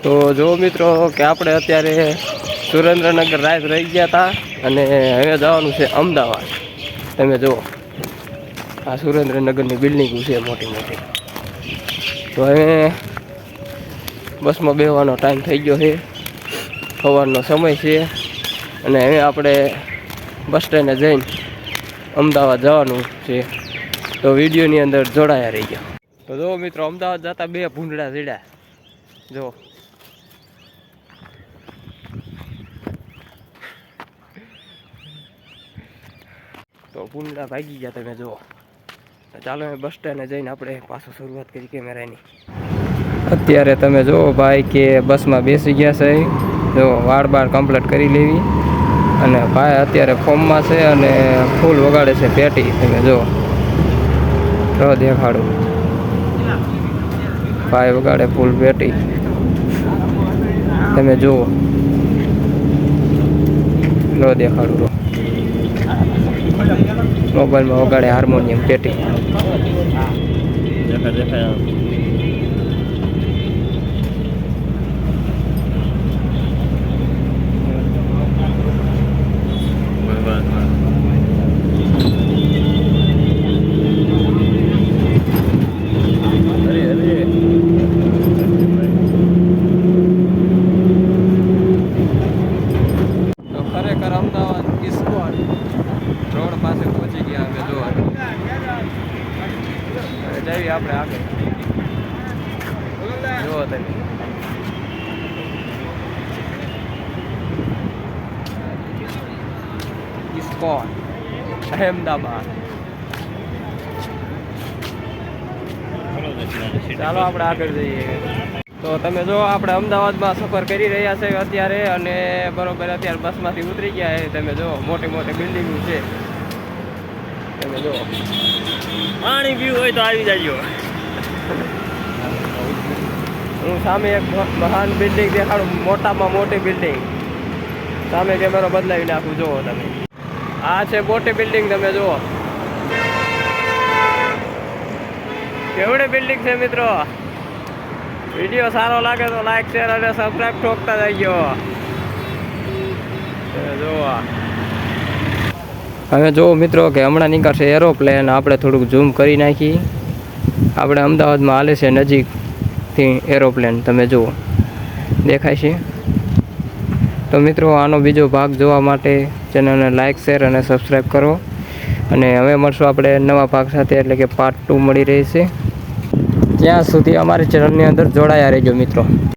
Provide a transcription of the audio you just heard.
તો જો મિત્રો કે આપણે અત્યારે સુરેન્દ્રનગર રાત રહી ગયા હતા અને હવે જવાનું છે અમદાવાદ. તમે જુઓ આ સુરેન્દ્રનગરની બિલ્ડિંગો છે મોટી મોટી. તો હવે બસમાં બેસવાનો ટાઈમ થઈ ગયો છે, સવારનો સમય છે અને હવે આપણે બસ સ્ટેન્ડે જઈને અમદાવાદ જવાનું છે. તો વિડીયોની અંદર જોડાયા રહી ગયા. તો જો મિત્રો અમદાવાદ જતા બે ભૂંડડા ચડ્યા જો. તો ભૂંડડા ભાગી ગયા તમે જુઓ. ચાલો બસ સ્ટેન્ડે જઈને આપણે પાછું શરૂઆત કરી કેમેરાની. અત્યારે તમે જુઓ ભાઈ કે બસમાં બેસી ગયા છે. જો વાળ બાળ કમ્પ્લીટ કરી લેવી અને ભાઈ અત્યારે ફોર્મમાં છે અને ફૂલ વગાડે છે પેટી. તમે જુઓ દેખાડું ભાઈ વગાડે ફૂલ પેટી. તમે જુઓ દેખાડું મોબાઈલમાં વગાડે હાર્મોનિયમ પેટી. ખરેખર અમદાવાદ ઇસ્કોન રોડ પાસે પહોંચી ગયા અમે જોવા. જઈએ આપણે આગળ જુઓ તમે. ઇસ્કોન અહેમદાબાદ. ચાલો આપણે આગળ જઈએ. તો તમે જો આપણે અમદાવાદમાં સફર કરી રહ્યા છે અત્યારે અને બરોબર અત્યારે બસમાંથી ઉતરી ગયા છે. તમે જો મોટી મોટી બિલ્ડિંગો છે. તમે જો પાણી પીવું હોય તો આવી જાજો. હું સામે એક મહાન બિલ્ડિંગ દેખાડું, મોટામાં મોટી બિલ્ડિંગ. સામે કેમેરો બદલાવી નાખું જુઓ તમે. આ છે મોટી બિલ્ડિંગ. તમે જુઓ કેવડી બિલ્ડિંગ છે મિત્રો. વિડીયો સારો લાગે તો લાઈક શેર અને સબસ્ક્રાઈબ ઠોકતા જઈજો. જોવા હવે જો મિત્રો કે હમણાં નીકળશે એરોપ્લેન. આપણે થોડુંક ઝૂમ કરી નાખી. આપણે અમદાવાદમાં હાલે છે નજીકથી એરોપ્લેન. તમે જુઓ દેખાય છે. તો મિત્રો આનો બીજો ભાગ જોવા માટે ચેનલને લાઈક શેર અને સબસ્ક્રાઈબ કરો. અને હવે મળશું આપણે નવા ભાગ સાથે, એટલે કે પાર્ટ 2 મળી રહી છે. ત્યાં સુધી અમારી ચેનલની અંદર જોડાયા રહેજો મિત્રો.